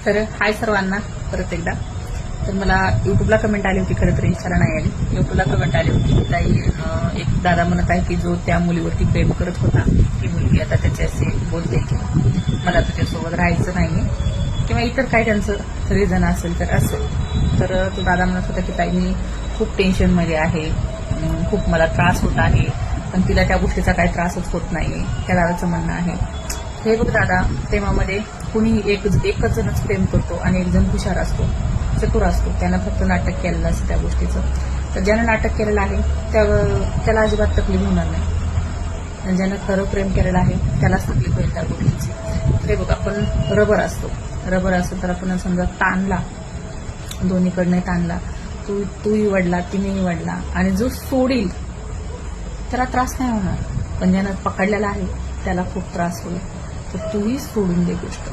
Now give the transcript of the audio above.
तर हाय सर्वांना परत एकदा. तर मला युट्यूबला कमेंट आली होती, खरं तर इंस्टाला नाही आली. युट्यूबला कमेंट आली होती की ताई, एक दादा म्हणत आहे की जो त्या मुलीवरती प्रेम करत होता ती मुलगी आता त्याच्याशी बोलते की मला तुझ्यासोबत राहायचं नाहीये किंवा इतर काय त्यांचं रिझन असेल तर असेल. तर तो दादा म्हणत होता की ताई मी खूप टेन्शनमध्ये आहे, खूप मला त्रास होत आहे, पण तिला त्या गोष्टीचा काही त्रासच होत नाहीये, त्या दादाचं म्हणणं आहे. हे बघ दादा, प्रेमामध्ये कुणी एकच जणच प्रेम करतो आणि एक जण हुशार असतो, चतुर असतो, त्यानं फक्त नाटक केलेलं असतं त्या गोष्टीचं. तर ज्यानं नाटक केलेलं आहे त्याला अजिबात तकलीफ होणार नाही, आणि ज्यानं खरं प्रेम केलेलं आहे त्यालाच तकलीफ होईल त्या गोष्टीची. हे बघ, आपण रबर असतो तर आपण समजा ताणला, दोन्हीकडनं ताणला, तूही वडला तिनेही वडला, आणि जो सोडील त्याला त्रास नाही होणार, पण ज्यानं पकडलेला आहे त्याला खूप त्रास होईल. तर तूही सोडून दे गोष्ट.